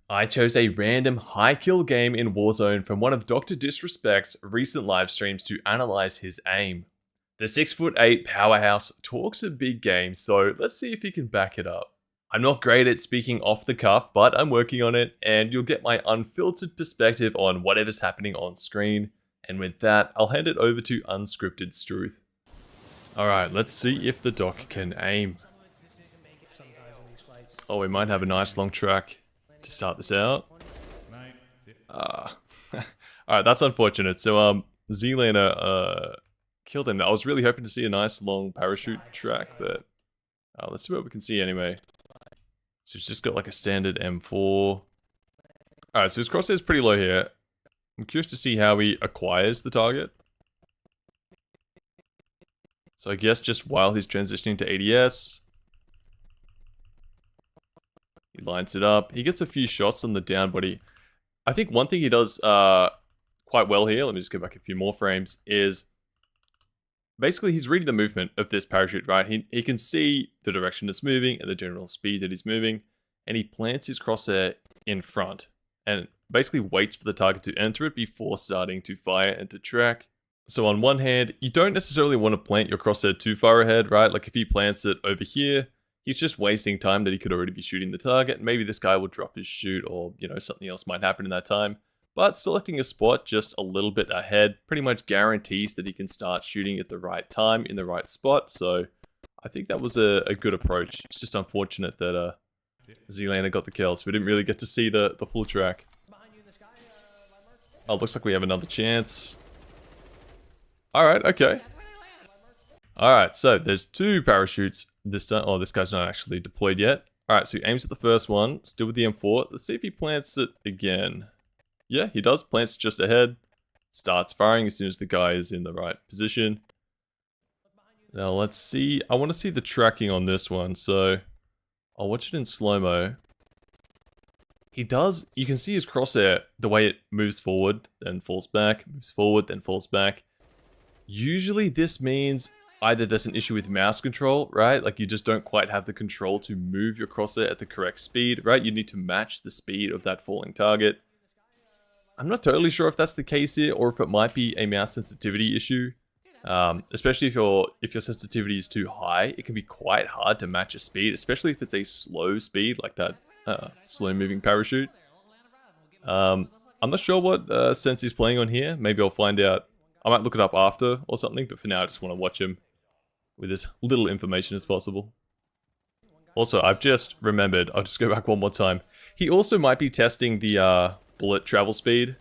I chose a random high kill game in Warzone from one of drdisrespect's recent live streams to analyze his aim. The 6'8" powerhouse talks a big game, so let's see if he can back it up. I'm not great at speaking off the cuff, but I'm working on it, and you'll get my unfiltered perspective on whatever's happening on screen. And with that, I'll hand it over to Unscripted Struth. Alright, let's see if the doc can aim. Oh, we might have a nice long track to start this out. Alright, that's unfortunate. So, Z-Laner, killed him. I was really hoping to see a nice long parachute track, but let's see what we can see anyway. So he's just got like a standard M4. Alright, so his crosshair is pretty low here. I'm curious to see how he acquires the target. So I guess just while he's transitioning to ADS, he lines it up. He gets a few shots on the down body. I think one thing he does quite well here, let me just go back a few more frames, is basically he's reading the movement of this parachute, right? He can see the direction it's moving and the general speed that he's moving, and he plants his crosshair in front and basically waits for the target to enter it before starting to fire and to track. So on one hand, you don't necessarily want to plant your crosshair too far ahead, right? Like if he plants it over here, he's just wasting time that he could already be shooting the target. Maybe this guy will drop his shoot, or, you know, something else might happen in that time. But selecting a spot just a little bit ahead pretty much guarantees that he can start shooting at the right time in the right spot. So I think that was a good approach. It's just unfortunate that Z-Laner got the kill, so we didn't really get to see the full track. Oh, looks like we have another chance. Alright, okay. Alright, so there's two parachutes this time. Oh, this guy's not actually deployed yet. Alright, so he aims at the first one, still with the M4. Let's see if he plants it again. Yeah, he does. Plants just ahead. Starts firing as soon as the guy is in the right position. Now let's see. I want to see the tracking on this one, so I'll watch it in slow-mo. He does, you can see his crosshair, the way it moves forward, then falls back, moves forward, then falls back. Usually this means either there's an issue with mouse control, right? Like you just don't quite have the control to move your crosshair at the correct speed, right? You need to match the speed of that falling target. I'm not totally sure if that's the case here, or if it might be a mouse sensitivity issue. Especially if your sensitivity is too high, it can be quite hard to match a speed, especially if it's a slow speed like that slow moving parachute. I'm not sure what sense he's playing on here. Maybe I'll find out. I might look it up after or something, but for now I just want to watch him with as little information as possible. Also, I've just remembered, I'll just go back one more time. He also might be testing the bullet travel speed.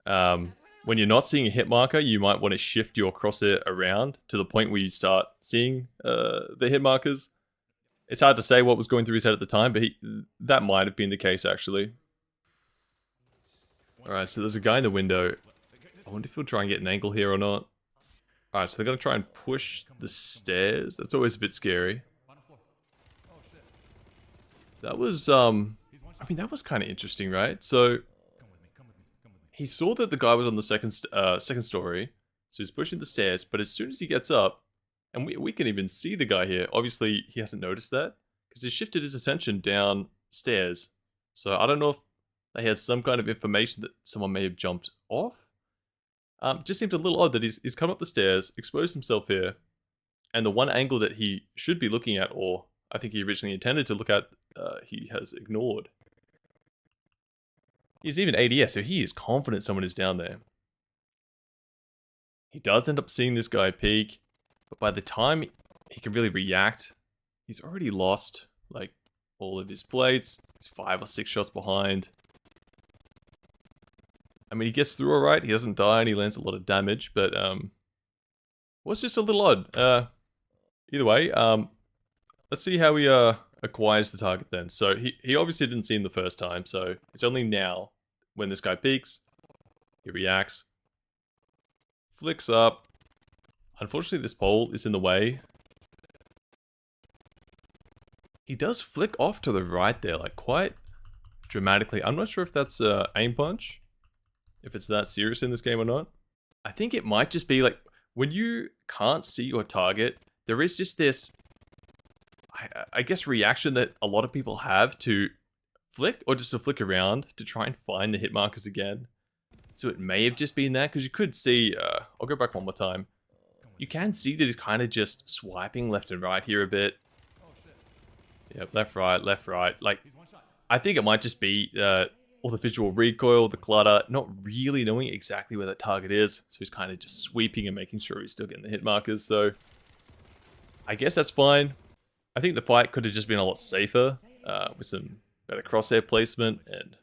When you're not seeing a hit marker, you might want to shift your crosshair around to the point where you start seeing the hit markers. It's hard to say what was going through his head at the time, but that might have been the case actually. Alright, so there's a guy in the window. I wonder if he'll try and get an angle here or not. Alright, so they're going to try and push the stairs. That's always a bit scary. That was, I mean, that was kind of interesting, right? So, he saw that the guy was on the second story, so he's pushing the stairs, but as soon as he gets up, and we can even see the guy here, obviously he hasn't noticed that, because he shifted his attention downstairs. So I don't know if they had some kind of information that someone may have jumped off. Just seemed a little odd that he's come up the stairs, exposed himself here, and the one angle that he should be looking at, or I think he originally intended to look at, he has ignored. He's even ADS, so he is confident someone is down there. He does end up seeing this guy peek, but by the time he can really react, he's already lost, like, all of his plates. He's 5 or 6 shots behind. I mean, he gets through alright, he doesn't die, and he lands a lot of damage, but, was just a little odd. Either way, let's see how he, acquires the target then. So, he obviously didn't see him the first time, so it's only now, when this guy peeks, he reacts, flicks up. Unfortunately, this pole is in the way. He does flick off to the right there, like, quite dramatically. I'm not sure if that's aim punch, if it's that serious in this game or not. I think it might just be, like, when you can't see your target, there is just this, I guess, reaction that a lot of people have to flick or just to flick around to try and find the hit markers again. So it may have just been that, because you could see, I'll go back one more time. You can see that he's kind of just swiping left and right here a bit. Yep, left, right. Like, I think it might just be all the visual recoil, the clutter, not really knowing exactly where that target is. So he's kind of just sweeping and making sure he's still getting the hit markers. So I guess that's fine. I think the fight could have just been a lot safer with some better crosshair placement and,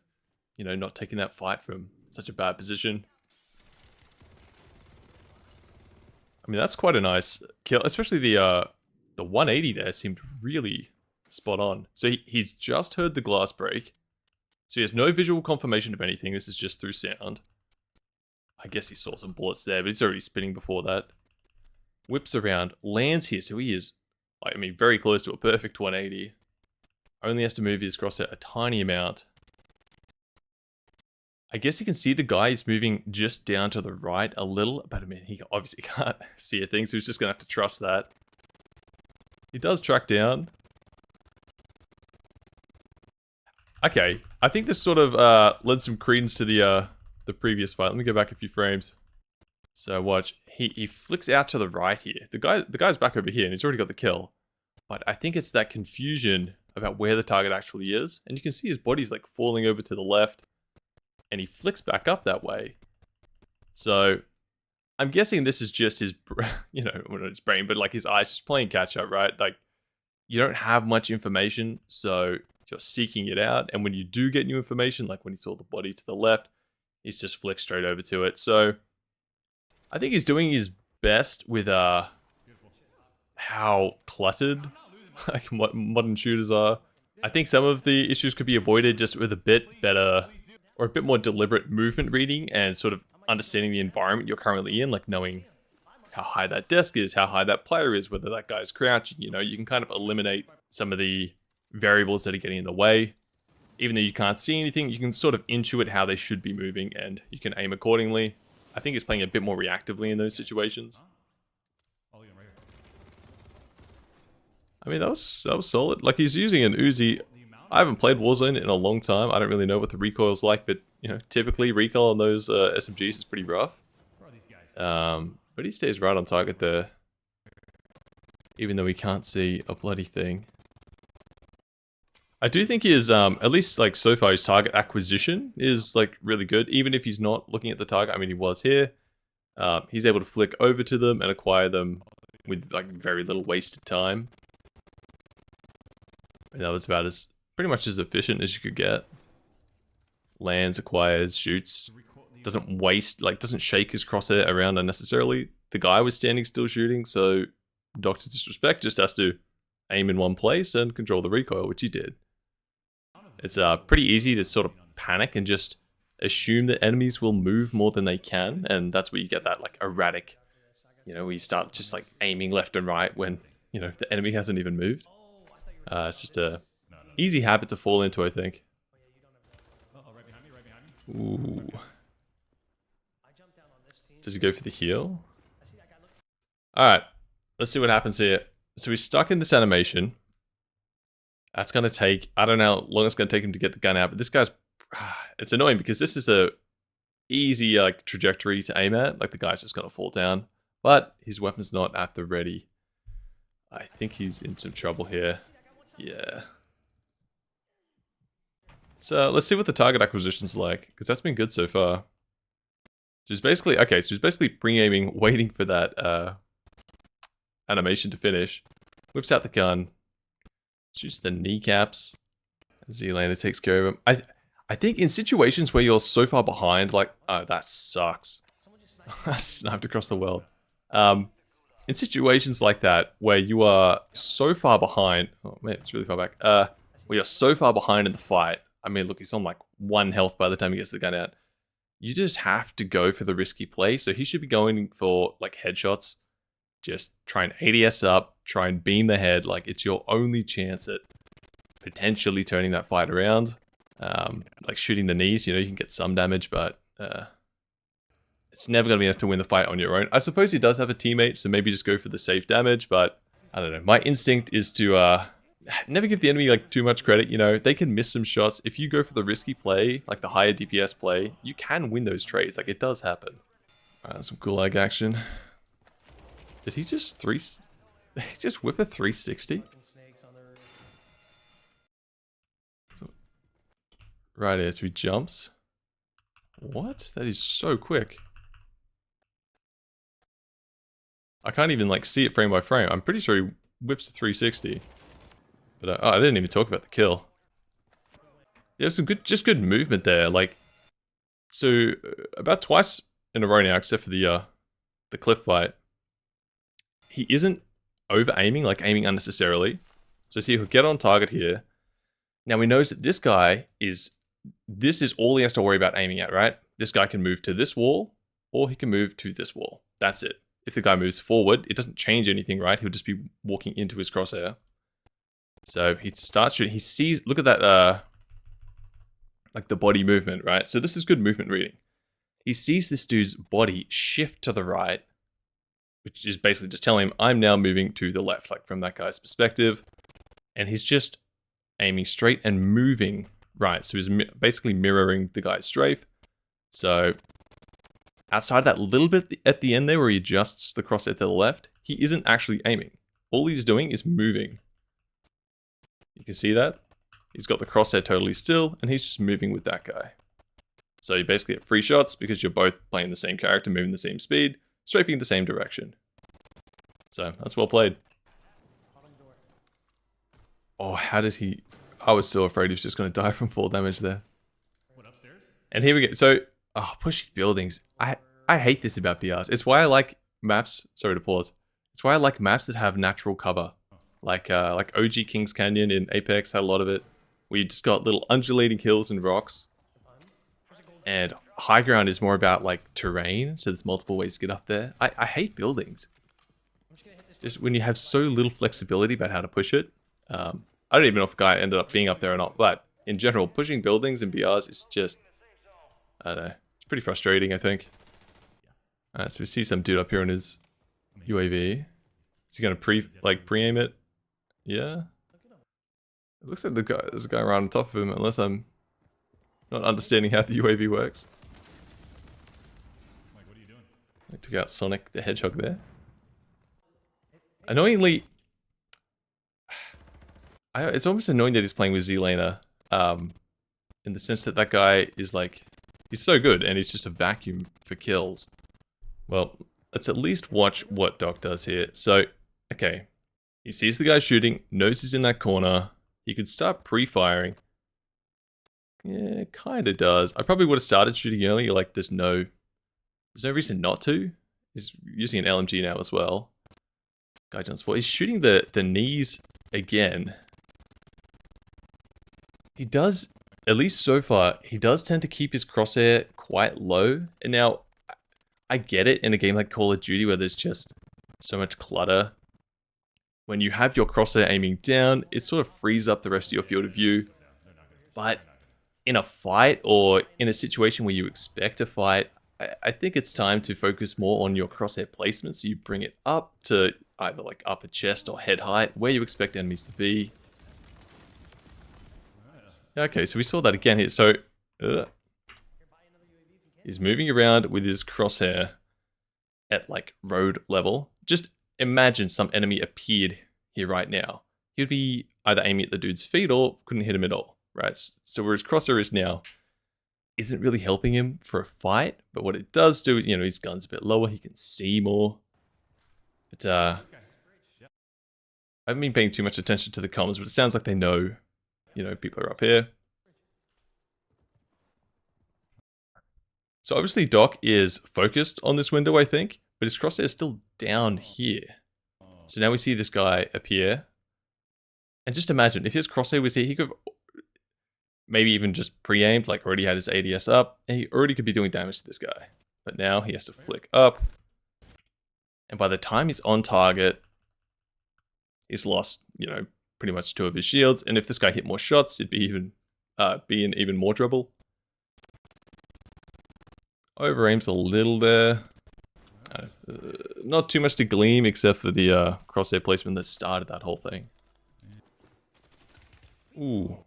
you know, not taking that fight from such a bad position. I mean, that's quite a nice kill, especially the 180 there seemed really spot on. So he's just heard the glass break. So he has no visual confirmation of anything. This is just through sound. I guess he saw some bullets there, but he's already spinning before that. Whips around, lands here, so he is, I mean, very close to a perfect 180. Only has to move his crosshair a tiny amount. I guess you can see the guy is moving just down to the right a little, but I mean, he obviously can't see a thing, so he's just going to have to trust that. He does track down. Okay, I think this sort of lends some credence to the previous fight. Let me go back a few frames. So watch, he flicks out to the right here. The guy's back over here, and he's already got the kill. But I think it's that confusion about where the target actually is, and you can see his body's like falling over to the left. And he flicks back up that way. So, I'm guessing this is just his, you know, well, not his brain, but like his eyes just playing catch up, right? Like, you don't have much information, so you're seeking it out. And when you do get new information, like when he saw the body to the left, he's just flicked straight over to it. So, I think he's doing his best with how cluttered like modern shooters are. I think some of the issues could be avoided just with a bit better or a bit more deliberate movement reading and sort of understanding the environment you're currently in, like knowing how high that desk is, how high that player is, whether that guy's crouching, you know, you can kind of eliminate some of the variables that are getting in the way. Even though you can't see anything, you can sort of intuit how they should be moving and you can aim accordingly. I think he's playing a bit more reactively in those situations. I mean, that was solid. Like, he's using an Uzi. I haven't played Warzone in a long time. I don't really know what the recoil's like, but, you know, typically recoil on those SMGs is pretty rough. But he stays right on target there. Even though we can't see a bloody thing. I do think his, at least, like, so far, his target acquisition is, like, really good. Even if he's not looking at the target, I mean, he was here. He's able to flick over to them and acquire them with, like, very little wasted time. And that was about as pretty much as efficient as you could get. Lands, acquires, shoots. Doesn't waste, like, doesn't shake his crosshair around unnecessarily. The guy was standing still shooting, so Dr. Disrespect just has to aim in one place and control the recoil, which he did. It's pretty easy to sort of panic and just assume that enemies will move more than they can, and that's where you get that, like, erratic, you know, where you start just, like, aiming left and right when, you know, the enemy hasn't even moved. It's just a easy habit to fall into, I think. Ooh. Does he go for the heal? Alright, let's see what happens here. So he's stuck in this animation. That's going to take, I don't know how long it's going to take him to get the gun out, but this guy's, it's annoying because this is a easy like trajectory to aim at. Like, the guy's just going to fall down, but his weapon's not at the ready. I think he's in some trouble here. Yeah. So let's see what the target acquisition's like, because that's been good so far. So he's basically, okay, so he's basically pre-aiming, waiting for that animation to finish. Whips out the gun. Shoots the kneecaps. Z-Lander takes care of him. I think in situations where you're so far behind, like, oh, that sucks. I sniped across the world. In situations like that, where you are so far behind, oh man, it's really far back, where you're so far behind in the fight, I mean, look, he's on like 1 health by the time he gets the gun out. You just have to go for the risky play, so he should be going for like headshots. Just try and ADS up, try and beam the head, like it's your only chance at potentially turning that fight around. Like shooting the knees, you know, you can get some damage, but it's never going to be enough to win the fight on your own. I suppose he does have a teammate, so maybe just go for the safe damage, but I don't know. My instinct is to never give the enemy like too much credit, you know. They can miss some shots. If you go for the risky play, like the higher DPS play, you can win those trades. Like, it does happen. Some gulag action. Did he just he just whip a 360? Right here, so he jumps. What? That is so quick. I can't even like see it frame by frame. I'm pretty sure he whips a 360. But oh, I didn't even talk about the kill. Yeah, some just good movement there. Like, so about twice in a row now, except for the cliff fight, he isn't over aiming, like aiming unnecessarily. So see, he'll get on target here. Now he knows that this is all he has to worry about aiming at, right? This guy can move to this wall, or he can move to this wall. That's it. If the guy moves forward, it doesn't change anything, right? He'll just be walking into his crosshair. So he starts shooting. He sees, look at that, like the body movement, right? So this is good movement reading. He sees this dude's body shift to the right, which is basically just telling him, I'm now moving to the left, like from that guy's perspective. And he's just aiming straight and moving right. So he's basically mirroring the guy's strafe. So outside of that little bit at the end there where he adjusts the crosshair to the left, he isn't actually aiming. All he's doing is moving. You can see that. He's got the crosshair totally still, and he's just moving with that guy. So you basically get free shots because you're both playing the same character, moving the same speed, strafing the same direction. So that's well played. Oh, how did he... I was so afraid he was just going to die from fall damage there. And here we go. So, oh, pushing buildings. I hate this about BRs. It's why I like maps. Sorry to pause. It's why I like maps that have natural cover. Like OG Kings Canyon in Apex had a lot of it. Where you just got little undulating hills and rocks. And high ground is more about like terrain. So there's multiple ways to get up there. I hate buildings. Just when you have so little flexibility about how to push it. I don't even know if the guy ended up being up there or not. But in general, pushing buildings in BRs is just... I don't know. It's pretty frustrating, I think. So we see some dude up here on his UAV. Is he gonna pre-aim it? Yeah. It looks like there's a guy around on top of him, unless I'm not understanding how the UAV works. Mike, what are you doing? I took out Sonic the Hedgehog there. Annoyingly, it's almost annoying that he's playing with Z-Laner, in the sense that guy is like, he's so good and he's just a vacuum for kills. Well, let's at least watch what Doc does here. So, okay, he sees the guy shooting, knows he's in that corner. He could start pre-firing. Yeah, kind of does. I probably would have started shooting earlier, like there's no reason not to. He's using an LMG now as well. Guy jumps forward. He's shooting the knees again. He does, at least so far, he does tend to keep his crosshair quite low. And now, I get it in a game like Call of Duty where there's just so much clutter. When you have your crosshair aiming down, it sort of frees up the rest of your field of view. But in a fight or in a situation where you expect a fight, I think it's time to focus more on your crosshair placement. So you bring it up to either like upper chest or head height, where you expect enemies to be. Okay, so we saw that again here. So he's moving around with his crosshair at like road level. Just imagine some enemy appeared here right now. He'd be either aiming at the dude's feet or couldn't hit him at all, right? So where his crosshair is now isn't really helping him for a fight, but what it does do, you know, his gun's a bit lower, he can see more. But I haven't been paying too much attention to the comms, but it sounds like they know, you know, people are up here. So obviously Doc is focused on this window, I think, but his crosshair is still down here. So now we see this guy appear. And just imagine, if his crosshair was here, he could maybe even just pre-aimed, like already had his ADS up, and he already could be doing damage to this guy. But now he has to flick up. And by the time he's on target, he's lost, you know, pretty much 2 of his shields. And if this guy hit more shots, it'd be in even more trouble. Overaims a little there. Not too much to gleam except for the crosshair placement that started that whole thing. Ooh.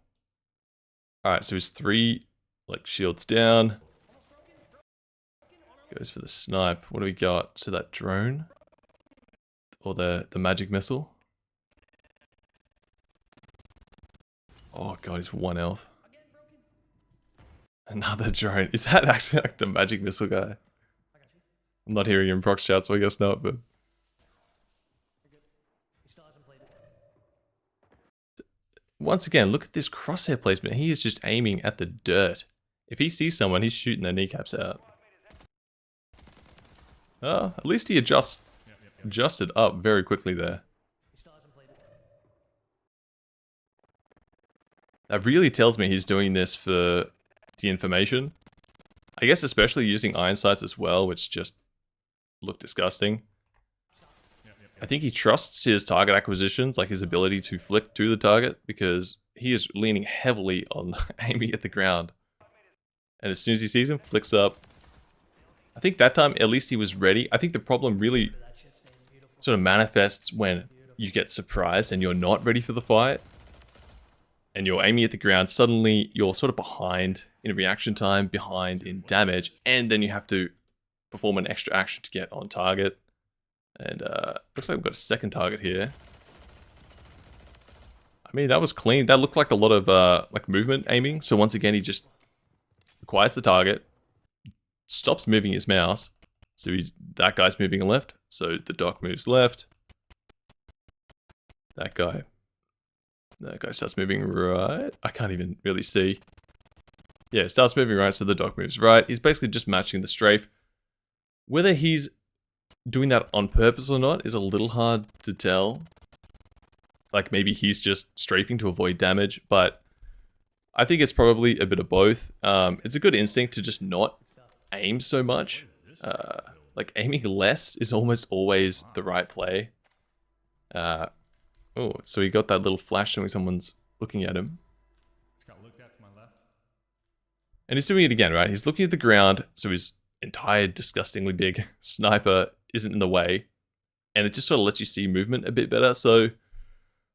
Alright, so he's 3, like, shields down. Goes for the snipe. What do we got? So that drone? Or the magic missile? Oh god, he's 1 health. Another drone. Is that actually like the magic missile guy? I'm not hearing him proc shout, so I guess not, but... Once again, look at this crosshair placement. He is just aiming at the dirt. If he sees someone, he's shooting their kneecaps out. Oh, at least he adjusted up very quickly there. That really tells me he's doing this for the information. I guess especially using iron sights as well, which just look disgusting. I think he trusts his target acquisitions, like his ability to flick to the target, because he is leaning heavily on aiming at the ground. And as soon as he sees him, flicks up. I think that time, at least he was ready. I think the problem really sort of manifests when you get surprised and you're not ready for the fight. And you're aiming at the ground, suddenly you're sort of behind in reaction time, behind in damage, and then you have to perform an extra action to get on target. And looks like we've got a second target here. I mean, that was clean. That looked like a lot of like movement aiming. So once again, he just acquires the target, stops moving his mouse. So that guy's moving left. So the doc moves left. That guy starts moving right. I can't even really see. Yeah, it starts moving right, so the doc moves right. He's basically just matching the strafe. Whether he's doing that on purpose or not is a little hard to tell. Like, maybe he's just strafing to avoid damage, but I think it's probably a bit of both. It's a good instinct to just not aim so much. Like, aiming less is almost always the right play. Oh, so he got that little flash showing someone's looking at him. And he's doing it again, right? He's looking at the ground, so his entire disgustingly big sniper isn't in the way. And it just sort of lets you see movement a bit better. So I'm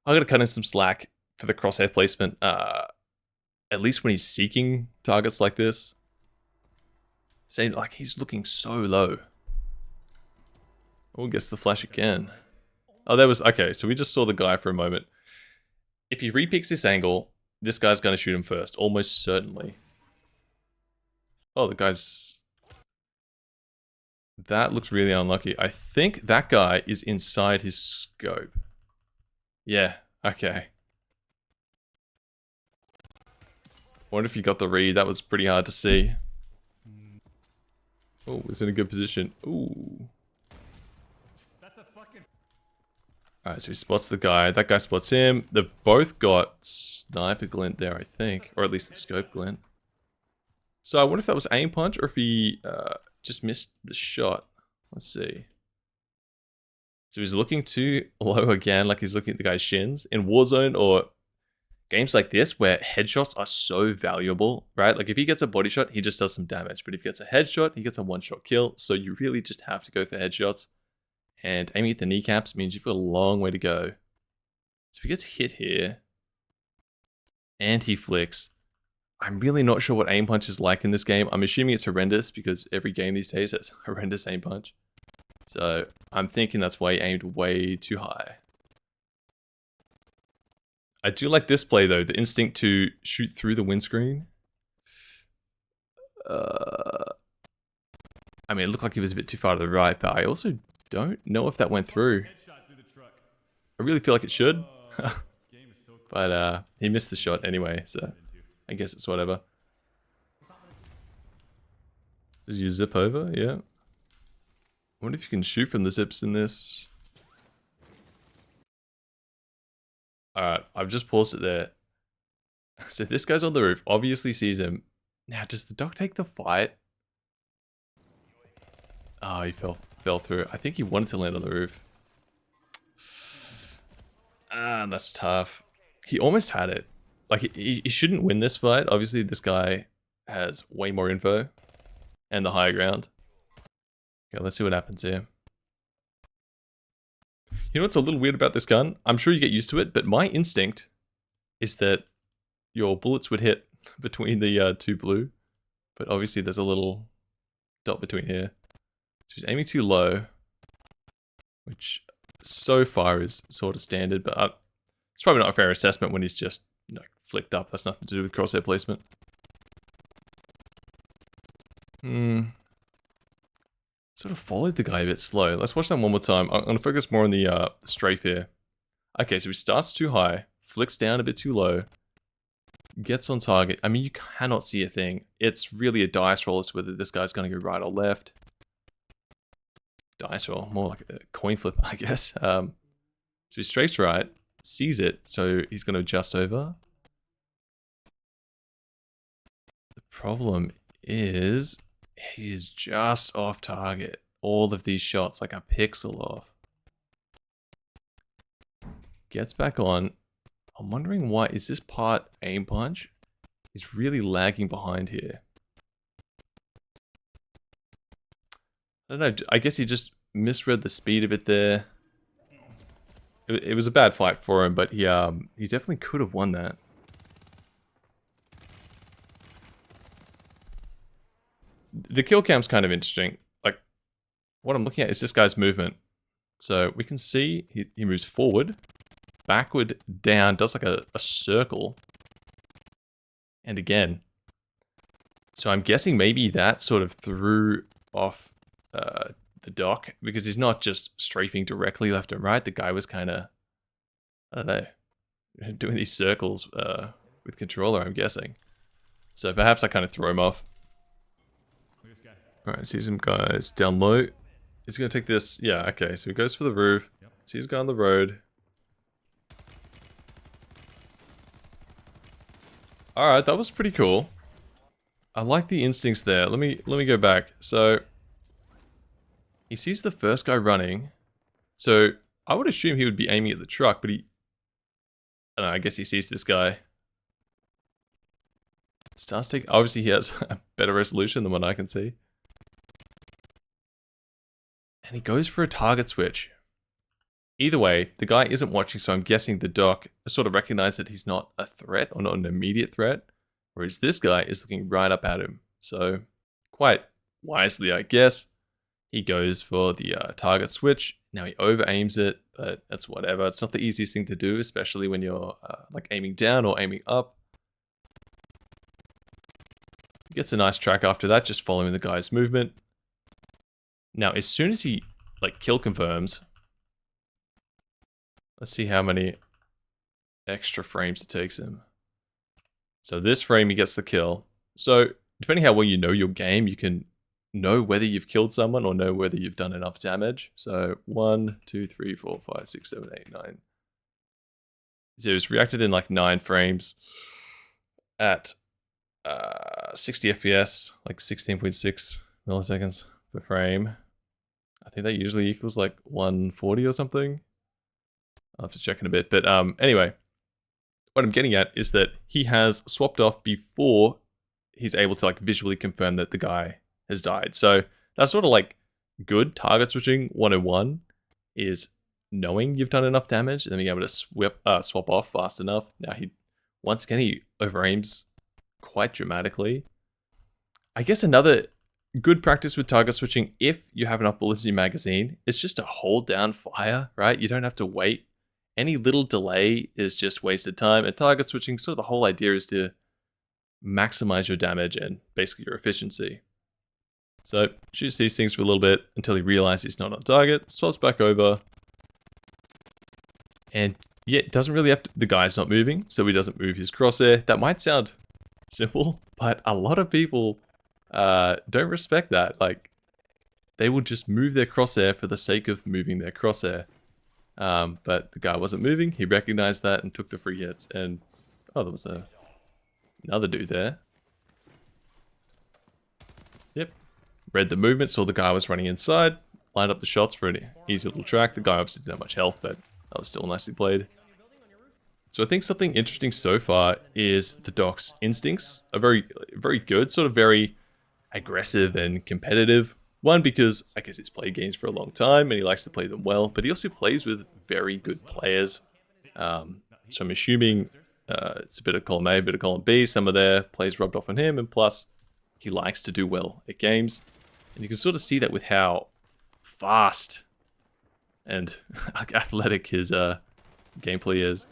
going to cut in some slack for the crosshair placement. At least when he's seeking targets like this. Saying, like, he's looking so low. Oh, gets the flash again. Oh, there was... Okay, so we just saw the guy for a moment. If he repicks this angle, this guy's going to shoot him first. Almost certainly. Oh, the guy's... That looks really unlucky. I think that guy is inside his scope. Yeah, okay. Wonder if he got the read. That was pretty hard to see. Oh, it's in a good position. Ooh. Alright, so he spots the guy. That guy spots him. They've both got sniper glint there, I think. Or at least the scope glint. So I wonder if that was aim punch or if he just missed the shot. Let's see. So he's looking too low again, like he's looking at the guy's shins. In Warzone or games like this where headshots are so valuable, right? Like if he gets a body shot, he just does some damage. But if he gets a headshot, he gets a one-shot kill. So you really just have to go for headshots. And aiming at the kneecaps means you've got a long way to go. So he gets hit here. And he flicks. I'm really not sure what aim punch is like in this game. I'm assuming it's horrendous because every game these days has horrendous aim punch. So I'm thinking that's why he aimed way too high. I do like this play though, the instinct to shoot through the windscreen. I mean, it looked like he was a bit too far to the right, but I also don't know if that went through. I really feel like it should. But he missed the shot anyway, so I guess it's whatever. Does you zip over? Yeah. I wonder if you can shoot from the zips in this. Alright, I've just paused it there. So this guy's on the roof, obviously sees him. Now, does the doc take the fight? Oh, he fell through. I think he wanted to land on the roof. Ah, that's tough. He almost had it. Like, he shouldn't win this fight. Obviously, this guy has way more info. And the higher ground. Okay, let's see what happens here. You know what's a little weird about this gun? I'm sure you get used to it, but my instinct is that your bullets would hit between the two blue. But obviously there's a little dot between here. So he's aiming too low, which so far is sort of standard, but it's probably not a fair assessment when he's just, you know, flicked up. That's nothing to do with crosshair placement. Sort of followed the guy a bit slow. Let's watch that one more time. I'm going to focus more on the strafe here. Okay, so he starts too high, flicks down a bit too low, gets on target. I mean, you cannot see a thing. It's really a dice roll as to whether this guy's going to go right or left. Dice roll, more like a coin flip, I guess. So he strafes right, sees it, so he's going to adjust over. The problem is he is just off target. All of these shots, like a pixel off. Gets back on. I'm wondering why. Is this part aim punch? He's really lagging behind here. I don't know. I guess he just misread the speed a bit there. It was a bad fight for him, but he definitely could have won that. The kill cam's kind of interesting. Like, what I'm looking at is this guy's movement. So we can see he moves forward, backward, down, does like a circle. And again. So I'm guessing maybe that sort of threw off the dock, because he's not just strafing directly left and right. The guy was kind of, I don't know, doing these circles with controller, I'm guessing. So perhaps I kind of threw him off. Alright, see some guys down low. He's going to take this. Yeah, okay, so he goes for the roof. See his guy on the road. Alright, that was pretty cool. I like the instincts there. Let me go back. So he sees the first guy running. So I would assume he would be aiming at the truck, but I don't know, I guess he sees this guy. Starts taking, obviously he has a better resolution than what I can see. And he goes for a target switch. Either way, the guy isn't watching, so I'm guessing the doc sort of recognized that he's not a threat, or not an immediate threat. Whereas this guy is looking right up at him. So, quite wisely, I guess, he goes for the target switch. Now he over-aims it, but that's whatever. It's not the easiest thing to do, especially when you're like aiming down or aiming up. He gets a nice track after that, just following the guy's movement. Now, as soon as he like kill confirms, let's see how many extra frames it takes him. So this frame, he gets the kill. So depending how well you know your game, you can know whether you've killed someone or know whether you've done enough damage. So 1, 2, 3, 4, 5, 6, 7, 8, 9. So it's reacted in like 9 frames at 60 FPS, like 16.6 milliseconds per frame. I think that usually equals like 140 or something. I'll have to check in a bit. But anyway, what I'm getting at is that he has swapped off before he's able to like visually confirm that the guy has died. So that's sort of like good target switching 101 is knowing you've done enough damage and then being able to swap off fast enough. Now once again, he over-aims quite dramatically. I guess another good practice with target switching, if you have enough bullets in your magazine, is just to hold down fire, right? You don't have to wait. Any little delay is just wasted time. And target switching, sort of the whole idea is to maximize your damage and basically your efficiency. So shoots these things for a little bit until he realizes he's not on target, swaps back over. And yeah, it doesn't really have to, the guy's not moving, so he doesn't move his crosshair. That might sound simple, but a lot of people don't respect that. Like, they will just move their crosshair for the sake of moving their crosshair. But the guy wasn't moving. He recognized that and took the free hits. And oh, there was another dude there. Yep. Read the movement, saw the guy was running inside, lined up the shots for an easy little track. The guy obviously didn't have much health, but that was still nicely played. So I think something interesting so far is the doc's instincts are very, very good, sort of very aggressive and competitive. One, because I guess he's played games for a long time and he likes to play them well, but he also plays with very good players. So I'm assuming It's a bit of column A, a bit of column B. Some of their plays rubbed off on him, and plus, he likes to do well at games. And you can sort of see that with how fast and athletic his gameplay is.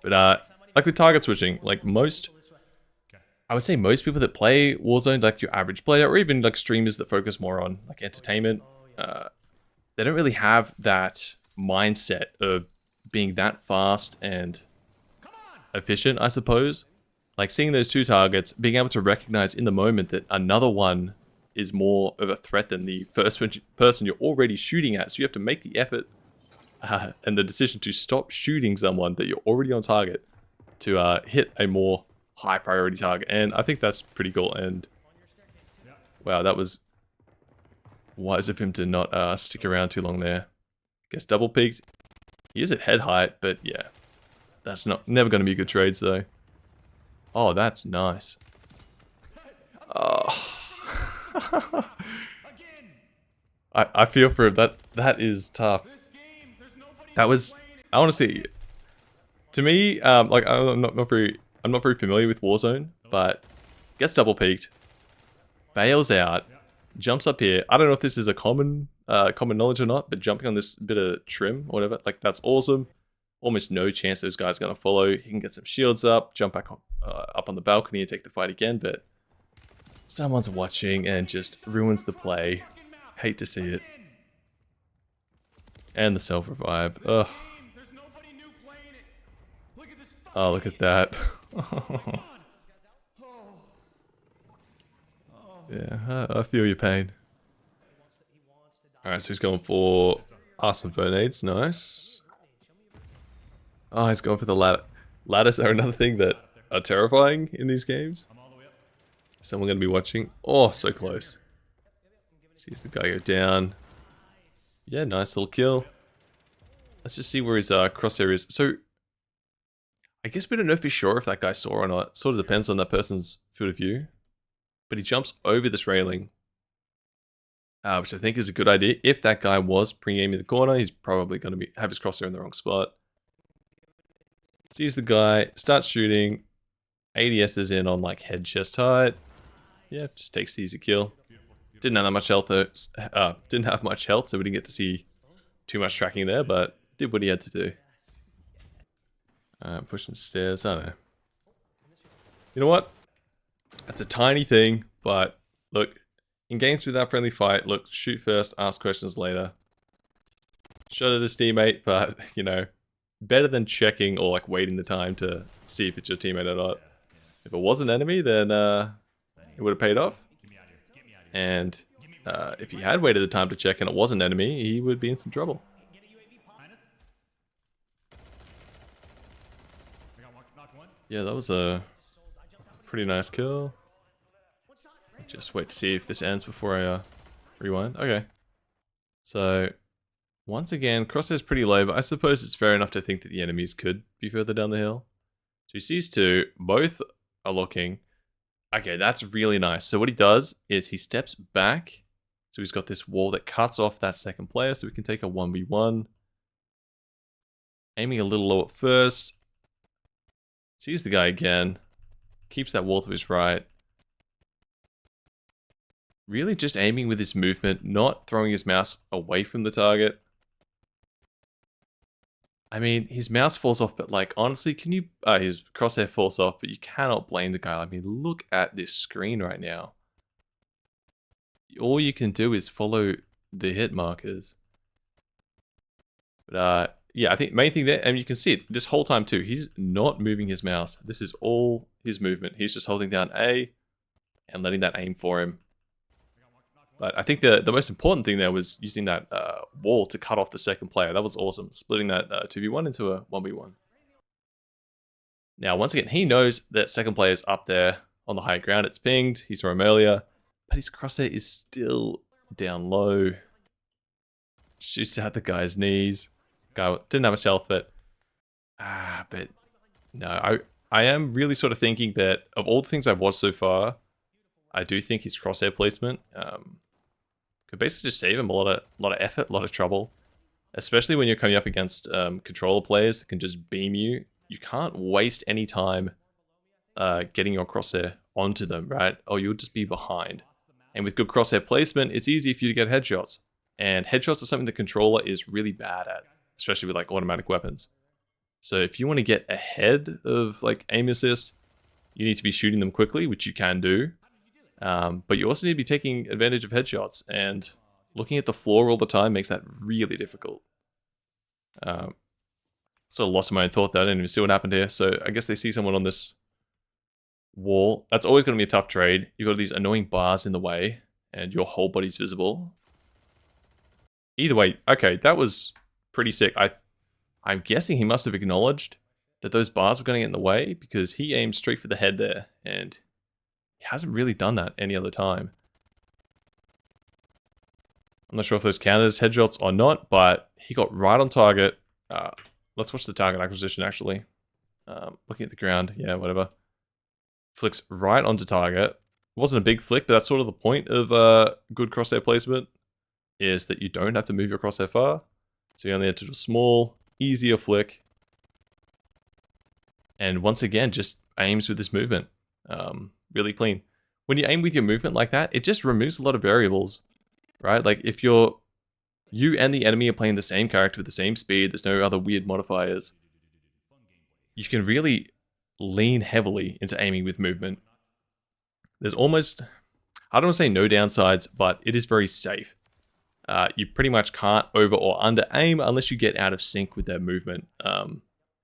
But like with target switching, like I would say most people that play Warzone, like your average player, or even like streamers that focus more on like entertainment, they don't really have that mindset of being that fast and efficient, I suppose. Like seeing those two targets, being able to recognize in the moment that another one is more of a threat than the first person you're already shooting at. So you have to make the effort and the decision to stop shooting someone that you're already on target to hit a more high priority target. And I think that's pretty cool. And wow, that was wise of him to not stick around too long there. Gets double peaked. He is at head height, but yeah, that's never going to be good trades though. Oh, that's nice. Oh. I feel for him. That is tough. That was, I want to see. To me, like I'm not very familiar with Warzone, but gets double peaked, bails out, jumps up here. I don't know if this is a common knowledge or not, but jumping on this bit of trim or whatever, like that's awesome. Almost no chance those guys are gonna follow. He can get some shields up, jump back up on the balcony and take the fight again, but someone's watching and just ruins the play. Hate to see it. And the self-revive. Ugh. Oh, look at that. Yeah, I feel your pain. Alright, so he's going for awesome grenades. Nice. Oh, he's going for the ladder. Ladders are another thing that are terrifying in these games. Someone going to be watching. Oh, so close. Sees the guy go down. Yeah, nice little kill. Let's just see where his crosshair is. So, I guess we don't know for sure if that guy saw or not. It sort of depends on that person's field of view. But he jumps over this railing. Which I think is a good idea. If that guy was pre-aiming the corner, he's probably going to have his crosshair in the wrong spot. Sees the guy, starts shooting. ADS is in on like head chest height. Yeah, just takes the easy kill. Didn't have that much health though. Didn't have much health, so we didn't get to see too much tracking there, but did what he had to do. Pushing stairs, I don't know. You know what? That's a tiny thing, but look, in games without friendly fight, look, shoot first, ask questions later. Shot at his teammate, but, you know, better than checking or like waiting the time to see if it's your teammate or not. If it was an enemy, then it would have paid off. And if he had waited the time to check and it was an enemy, he would be in some trouble. Yeah, that was a pretty nice kill. Just wait to see if this ends before I rewind. Okay. So, once again, crosshair's pretty low, but I suppose it's fair enough to think that the enemies could be further down the hill. So he sees two, both are looking. Okay, that's really nice. So what he does is he steps back. So he's got this wall that cuts off that second player, so we can take a 1v1. Aiming a little low at first. Sees the guy again. Keeps that wall to his right. Really just aiming with his movement, not throwing his mouse away from the target. I mean, his mouse falls off, but like, honestly, can you... his crosshair falls off, but you cannot blame the guy. I mean, look at this screen right now. All you can do is follow the hit markers. But, yeah, I think main thing there, and you can see it this whole time too, he's not moving his mouse. This is all his movement. He's just holding down A and letting that aim for him. But I think the most important thing there was using that wall to cut off the second player. That was awesome. Splitting that 2v1 into a 1v1. Now, once again, he knows that second player is up there on the high ground. It's pinged. He saw him earlier. But his crosshair is still down low. Shoots out the guy's knees. Guy didn't have much health, but... but... No, I am really sort of thinking that of all the things I've watched so far, I do think his crosshair placement could basically just save him a lot of effort, a lot of trouble. Especially when you're coming up against controller players that can just beam you you can't waste any time getting your crosshair onto them, right? Or you'll just be behind. And with good crosshair placement, it's easy for you to get headshots. And headshots are something the controller is really bad at, especially with like automatic weapons. So if you want to get ahead of like aim assist, you need to be shooting them quickly, which you can do. But you also need to be taking advantage of headshots, and looking at the floor all the time makes that really difficult. Sort of lost my own thought there. I didn't even see what happened here. So I guess they see someone on this wall. That's always going to be a tough trade. You've got these annoying bars in the way, and your whole body's visible. Either way, okay, that was pretty sick. I'm guessing he must have acknowledged that those bars were going to get in the way, because he aimed straight for the head there, and he hasn't really done that any other time. I'm not sure if those counted as headshots or not, but he got right on target. Let's watch the target acquisition, actually. Looking at the ground, yeah, whatever. Flicks right onto target. It wasn't a big flick, but that's sort of the point of good crosshair placement, is that you don't have to move your crosshair far. So you only have to do a small, easier flick. And once again, just aims with this movement. Really clean. When you aim with your movement like that, it just removes a lot of variables, right? Like if you and the enemy are playing the same character with the same speed, there's no other weird modifiers, you can really lean heavily into aiming with movement. There's almost, I don't want to say no downsides, but it is very safe. You pretty much can't over or under aim unless you get out of sync with their movement.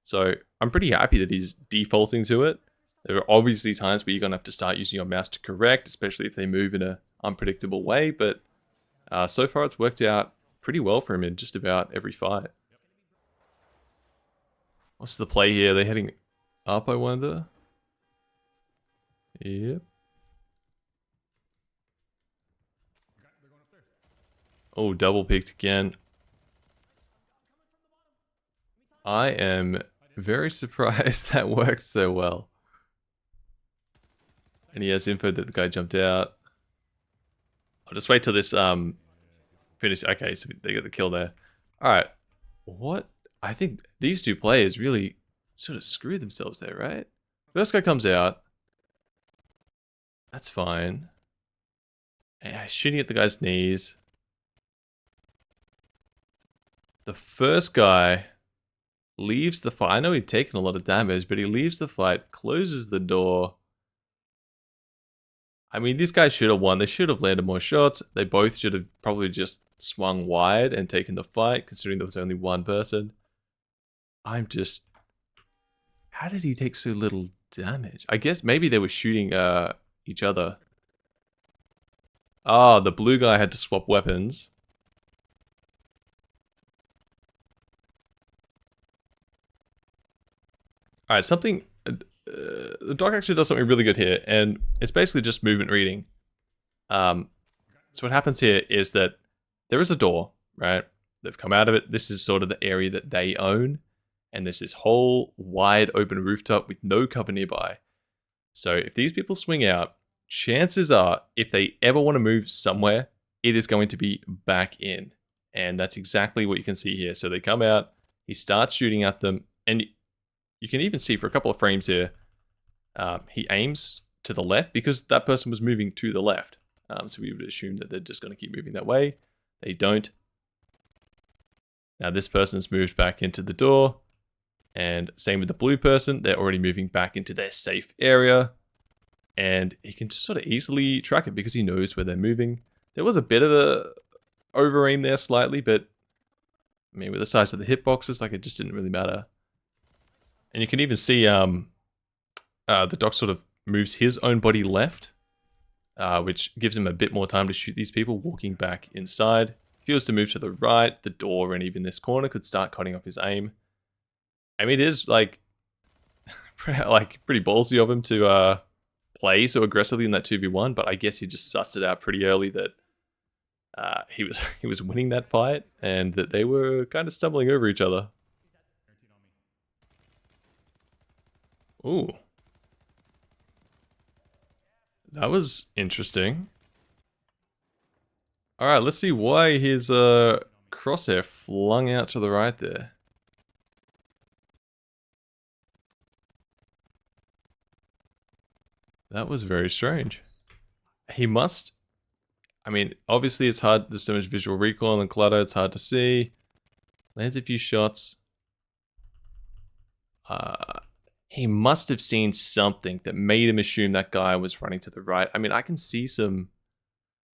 So I'm pretty happy that he's defaulting to it. There are obviously times where you're going to have to start using your mouse to correct, especially if they move in an unpredictable way, but so far it's worked out pretty well for him in just about every fight. What's the play here? They're heading up, I wonder? Yep. Oh, double picked again. I am very surprised that worked so well. And he has info that the guy jumped out. I'll just wait till this finish. Okay, so they got the kill there. Alright. What? I think these two players really sort of screw themselves there, right? First guy comes out. That's fine. Yeah, shooting at the guy's knees. The first guy leaves the fight. I know he'd taken a lot of damage, but he leaves the fight, closes the door. I mean, these guys should have won. They should have landed more shots. They both should have probably just swung wide and taken the fight, considering there was only one person. I'm just... How did he take so little damage? I guess maybe they were shooting each other. Ah, the blue guy had to swap weapons. Alright, something... the doc actually does something really good here, and it's basically just movement reading. So what happens here is that there is a door, right? They've come out of it. This is sort of the area that they own. And there's this whole wide open rooftop with no cover nearby. So if these people swing out, chances are, if they ever want to move somewhere, it is going to be back in. And that's exactly what you can see here. So they come out, he starts shooting at them, and you can even see for a couple of frames here, he aims to the left because that person was moving to the left. So we would assume that they're just going to keep moving that way. They don't. Now this person's moved back into the door. And same with the blue person. They're already moving back into their safe area. And he can just sort of easily track it because he knows where they're moving. There was a bit of a over aim there slightly, but I mean, with the size of the hitboxes, like it just didn't really matter. And you can even see the doc sort of moves his own body left, which gives him a bit more time to shoot these people walking back inside. If he was to move to the right, the door and even this corner could start cutting off his aim. I mean, it is like pretty ballsy of him to play so aggressively in that 2v1, but I guess he just sussed it out pretty early that he was winning that fight and that they were kind of stumbling over each other. Ooh. That was interesting. Alright, let's see why his crosshair flung out to the right there. That was very strange. He must... I mean, obviously it's hard, there's so much visual recoil and clutter, it's hard to see. Lands a few shots. He must have seen something that made him assume that guy was running to the right. I mean, I can see some,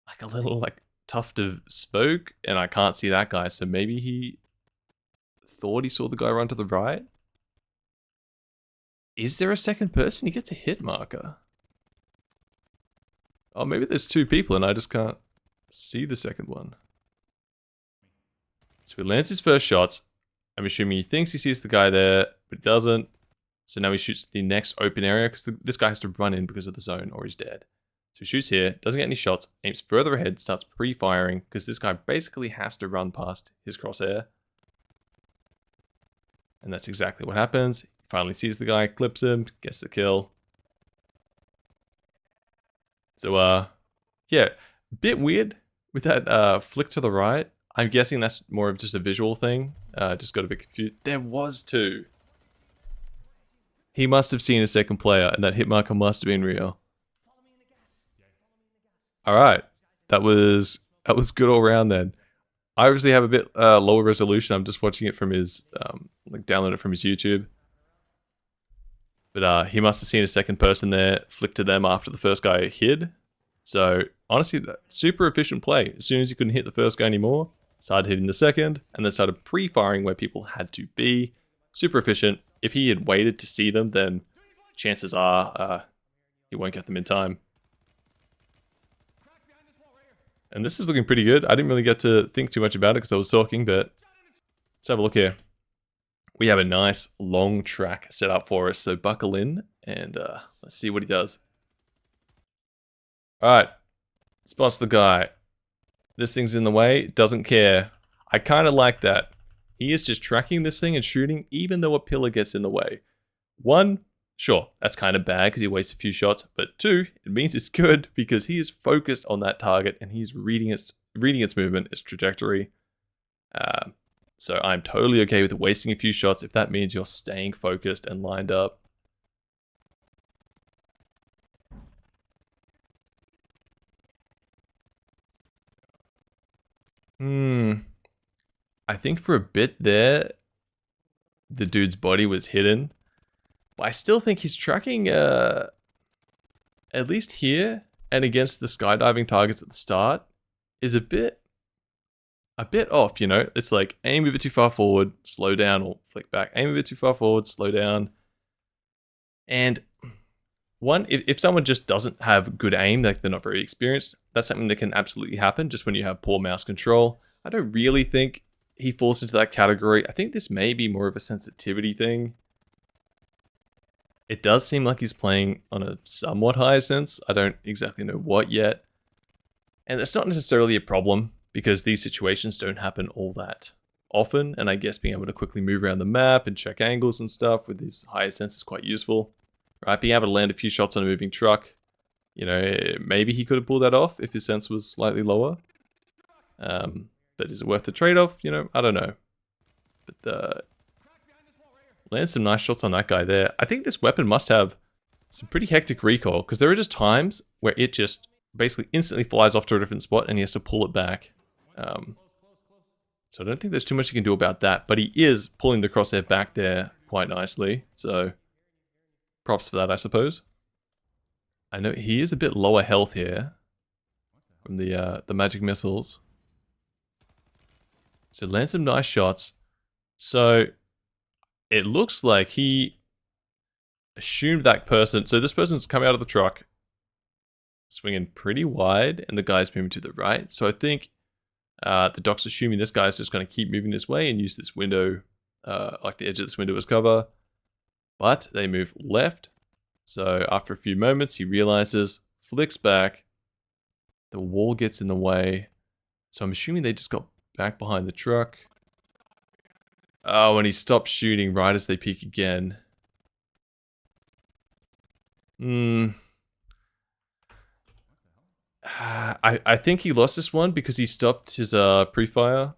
like a little like tuft of smoke, and I can't see that guy, so maybe he thought he saw the guy run to the right? Is there a second person? He gets a hit marker. Oh, maybe there's two people and I just can't see the second one. So he lands his first shots. I'm assuming he thinks he sees the guy there, but he doesn't. So now he shoots the next open area because this guy has to run in because of the zone or he's dead. So he shoots here, doesn't get any shots, aims further ahead, starts pre-firing because this guy basically has to run past his crosshair. And that's exactly what happens. He finally sees the guy, clips him, gets the kill. So, yeah, bit weird with that flick to the right. I'm guessing that's more of just a visual thing. Just got a bit confused. There was two. He must have seen a second player, and that hit marker must have been real. All right, that was good all around then. I obviously have a bit lower resolution. I'm just watching it from his like downloaded from his YouTube. But he must have seen a second person there, flicked to them after the first guy hid. So honestly, super efficient play. As soon as you couldn't hit the first guy anymore, started hitting the second, and then started pre-firing where people had to be. Super efficient. If he had waited to see them, then chances are he won't get them in time. And this is looking pretty good. I didn't really get to think too much about it because I was talking, but let's have a look here. We have a nice long track set up for us, so buckle in and let's see what he does. Alright, spots the guy. This thing's in the way, doesn't care. I kind of like that. He is just tracking this thing and shooting even though a pillar gets in the way. One, sure, that's kind of bad because he wastes a few shots, but two, it means it's good because he is focused on that target and he's reading its movement, its trajectory. So I'm totally okay with wasting a few shots if that means you're staying focused and lined up. I think for a bit there, the dude's body was hidden. But I still think he's tracking, at least here, and against the skydiving targets at the start, is a bit off, you know? It's like, aim a bit too far forward, slow down, or flick back. Aim a bit too far forward, slow down. And one, if someone just doesn't have good aim, like they're not very experienced, that's something that can absolutely happen just when you have poor mouse control. I don't really think he falls into that category. I think this may be more of a sensitivity thing. It does seem like he's playing on a somewhat higher sense. I don't exactly know what yet. And that's not necessarily a problem because these situations don't happen all that often. And I guess being able to quickly move around the map and check angles and stuff with his higher sense is quite useful. Right, being able to land a few shots on a moving truck. You know, maybe he could have pulled that off if his sense was slightly lower. But is it worth the trade-off? You know, I don't know. But land some nice shots on that guy there. I think this weapon must have some pretty hectic recoil, because there are just times where it just basically instantly flies off to a different spot and he has to pull it back. So I don't think there's too much you can do about that, but he is pulling the crosshair back there quite nicely, so props for that, I suppose. I know he is a bit lower health here from the magic missiles. So land some nice shots. So it looks like he assumed that person. So this person's coming out of the truck, swinging pretty wide, and the guy's moving to the right. So I think the doc's assuming this guy's just going to keep moving this way and use this window, like the edge of this window as cover. But they move left. So after a few moments, he realizes, flicks back. The wall gets in the way. So I'm assuming they just got back behind the truck. Oh, and he stopped shooting right as they peek again. I think he lost this one because he stopped his pre-fire.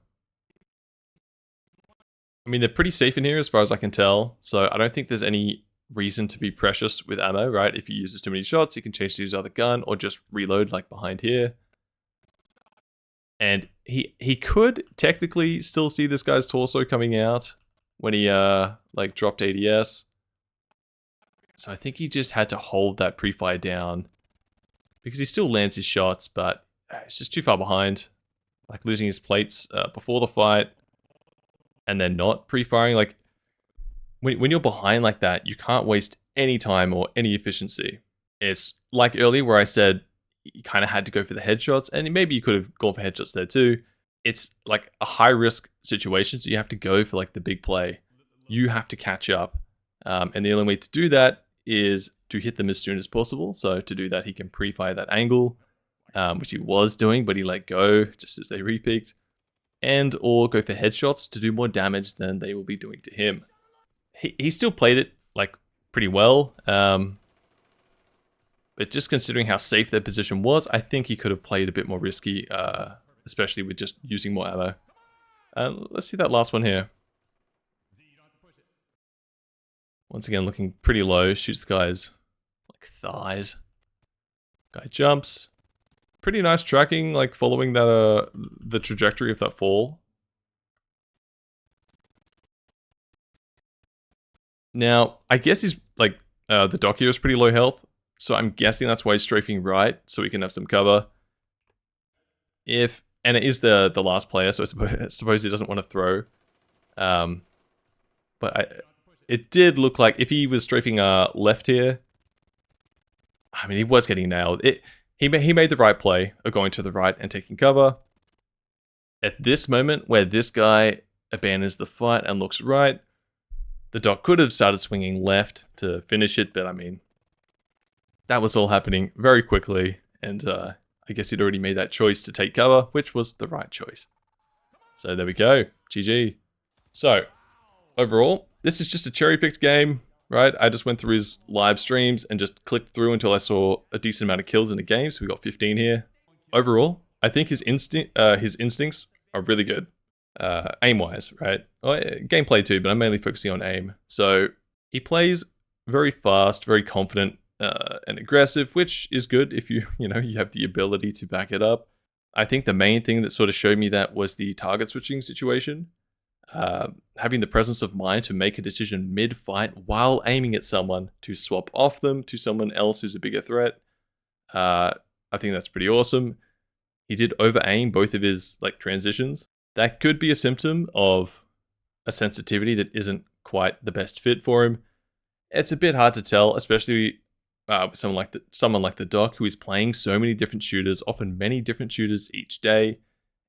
I mean, they're pretty safe in here as far as I can tell, so I don't think there's any reason to be precious with ammo, right? If he uses too many shots, he can change to his other gun or just reload like behind here. And he could technically still see this guy's torso coming out when he like dropped ADS. So I think he just had to hold that pre-fire down because he still lands his shots, but it's just too far behind. Like losing his plates before the fight and then not pre-firing. Like when you're behind like that, you can't waste any time or any efficiency. It's like earlier where I said you kind of had to go for the headshots, and maybe you could have gone for headshots there too. It's like a high risk situation, so you have to go for like the big play. You have to catch up, and the only way to do that is to hit them as soon as possible. So to do that, he can pre-fire that angle, which he was doing, but he let go just as they repeaked, and or go for headshots to do more damage than they will be doing to him. He still played it like pretty well. But just considering how safe their position was, I think he could have played a bit more risky, especially with just using more ammo. Let's see that last one here. Once again, looking pretty low. Shoots the guy's like thighs. Guy jumps. Pretty nice tracking, like following that the trajectory of that fall. Now, I guess he's like the doc here is pretty low health. So I'm guessing that's why he's strafing right, so we can have some cover. And it is the last player, so I suppose he doesn't want to throw. But it did look like if he was strafing left here, I mean, he was getting nailed. He made the right play of going to the right and taking cover. At this moment, where this guy abandons the fight and looks right, the doc could have started swinging left to finish it, but I mean, that was all happening very quickly, and I guess he'd already made that choice to take cover, which was the right choice. So there we go, GG. So, overall, this is just a cherry-picked game, right? I just went through his live streams and just clicked through until I saw a decent amount of kills in the game, so we got 15 here. Overall, I think his instincts are really good, aim-wise, right? Well, gameplay too, but I'm mainly focusing on aim. So, he plays very fast, very confident, and aggressive, which is good if you have the ability to back it up. I think the main thing that sort of showed me that was the target switching situation. Having the presence of mind to make a decision mid-fight while aiming at someone to swap off them to someone else who's a bigger threat. I think that's pretty awesome. He did over-aim both of his like transitions. That could be a symptom of a sensitivity that isn't quite the best fit for him. It's a bit hard to tell, especially someone like the doc, who is playing so many different shooters, often many different shooters each day,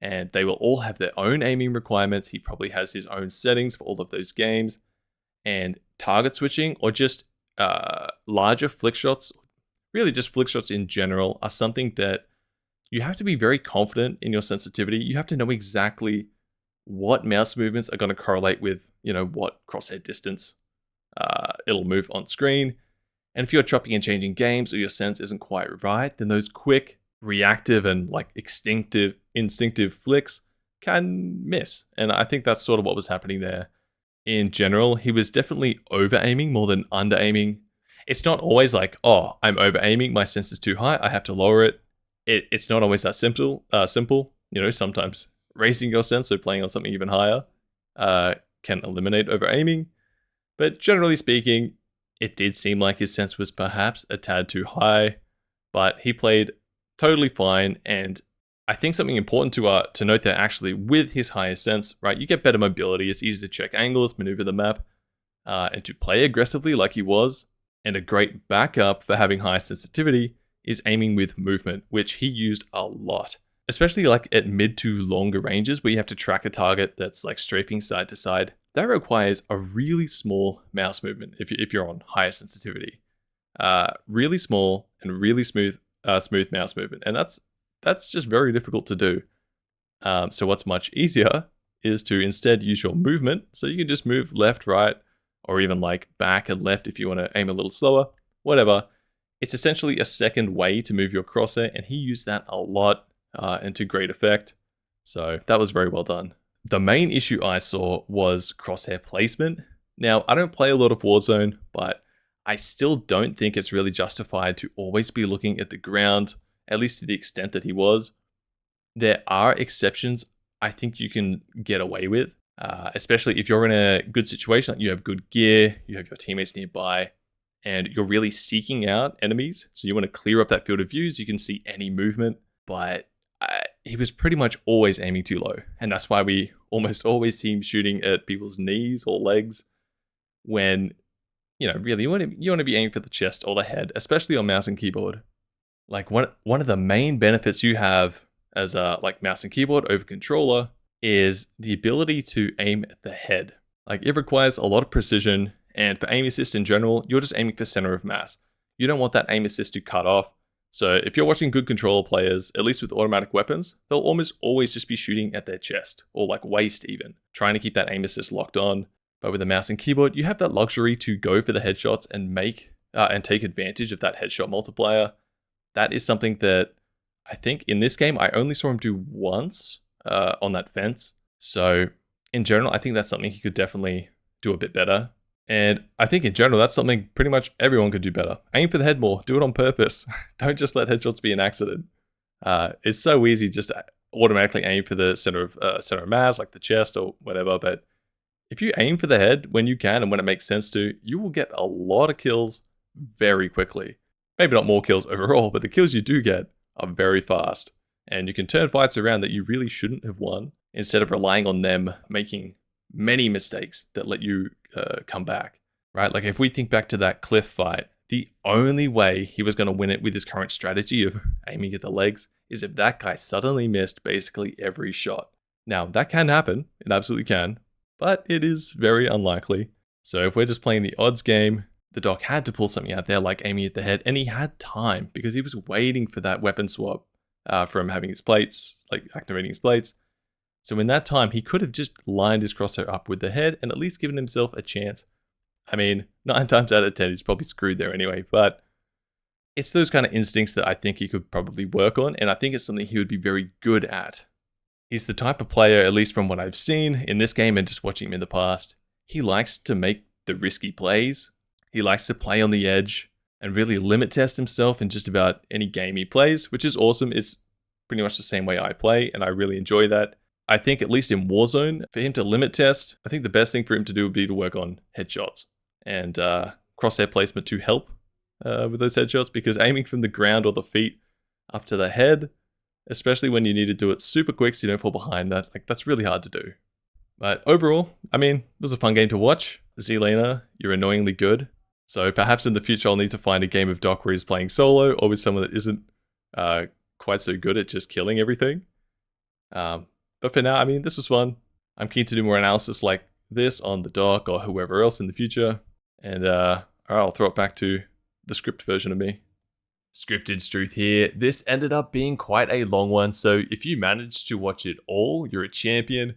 and they will all have their own aiming requirements. He probably has his own settings for all of those games, and target switching or just larger flick shots, really just flick shots in general, are something that you have to be very confident in your sensitivity. You have to know exactly what mouse movements are going to correlate with, what crosshair distance it'll move on screen. And if you're chopping and changing games or your sense isn't quite right, then those quick, reactive, and like instinctive flicks can miss. And I think that's sort of what was happening there. In general, he was definitely over-aiming more than under-aiming. It's not always like, oh, I'm over-aiming, my sense is too high, I have to lower it. It's not always that simple. Sometimes raising your sense, so playing on something even higher, can eliminate over-aiming. But generally speaking, it did seem like his sense was perhaps a tad too high, but he played totally fine. And I think something important to note there, actually, with his higher sense, right? You get better mobility. It's easy to check angles, maneuver the map, and to play aggressively like he was. And a great backup for having high sensitivity is aiming with movement, which he used a lot, especially like at mid to longer ranges where you have to track a target that's like strafing side to side. That requires a really small mouse movement if you're on higher sensitivity. Really small and really smooth mouse movement. And that's just very difficult to do. So what's much easier is to instead use your movement. So you can just move left, right, or even like back and left if you want to aim a little slower, whatever. It's essentially a second way to move your crosshair, and he used that a lot and to great effect. So that was very well done. The main issue I saw was crosshair placement. Now, I don't play a lot of Warzone, but I still don't think it's really justified to always be looking at the ground, at least to the extent that he was. There are exceptions I think you can get away with, especially if you're in a good situation, like you have good gear, you have your teammates nearby, and you're really seeking out enemies. So you want to clear up that field of view so you can see any movement. But he was pretty much always aiming too low. And that's why we almost always see him shooting at people's knees or legs when, really you want to be aiming for the chest or the head, especially on mouse and keyboard. Like one of the main benefits you have as a mouse and keyboard over controller is the ability to aim at the head. Like it requires a lot of precision, and for aim assist in general, you're just aiming for center of mass. You don't want that aim assist to cut off. So if you're watching good controller players, at least with automatic weapons, they'll almost always just be shooting at their chest or waist even, trying to keep that aim assist locked on. But with a mouse and keyboard, you have that luxury to go for the headshots and take advantage of that headshot multiplier. That is something that I think in this game, I only saw him do once on that fence. So in general, I think that's something he could definitely do a bit better. And I think in general, that's something pretty much everyone could do better. Aim for the head more. Do it on purpose. Don't just let headshots be an accident. It's so easy just to automatically aim for the center of mass, like the chest or whatever. But if you aim for the head when you can and when it makes sense to, you will get a lot of kills very quickly. Maybe not more kills overall, but the kills you do get are very fast. And you can turn fights around that you really shouldn't have won instead of relying on them making many mistakes that let you come back, right? Like if we think back to that cliff fight, the only way he was going to win it with his current strategy of aiming at the legs is if that guy suddenly missed basically every shot. Now, that can happen. It absolutely can. But it is very unlikely. So if we're just playing the odds game, the doc had to pull something out there like aiming at the head, and he had time because he was waiting for that weapon swap from having his plates, activating his plates. So in that time, he could have just lined his crosshair up with the head and at least given himself a chance. I mean, 9 times out of 10, he's probably screwed there anyway, but it's those kind of instincts that I think he could probably work on, and I think it's something he would be very good at. He's the type of player, at least from what I've seen in this game and just watching him in the past, he likes to make the risky plays. He likes to play on the edge and really limit test himself in just about any game he plays, which is awesome. It's pretty much the same way I play, and I really enjoy that. I think at least in Warzone, for him to limit test, I think the best thing for him to do would be to work on headshots and crosshair placement to help with those headshots, because aiming from the ground or the feet up to the head, especially when you need to do it super quick so you don't fall behind, that's really hard to do. But overall, I mean, it was a fun game to watch. Z-Laner, you're annoyingly good. So perhaps in the future I'll need to find a game of Doc where he's playing solo or with someone that isn't quite so good at just killing everything. But for now, I mean, this was fun. I'm keen to do more analysis like this on the doc or whoever else in the future. And alright, I'll throw it back to the script version of me. Scripted Struth here. This ended up being quite a long one, so if you managed to watch it all, you're a champion.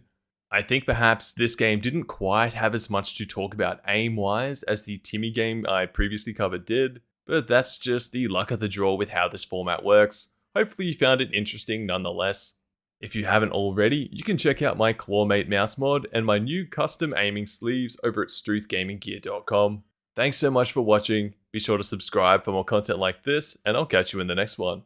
I think perhaps this game didn't quite have as much to talk about aim-wise as the Timmy game I previously covered did, but that's just the luck of the draw with how this format works. Hopefully you found it interesting nonetheless. If you haven't already, you can check out my Clawmate mouse mod and my new custom aiming sleeves over at struthgaminggear.com. Thanks so much for watching. Be sure to subscribe for more content like this, and I'll catch you in the next one.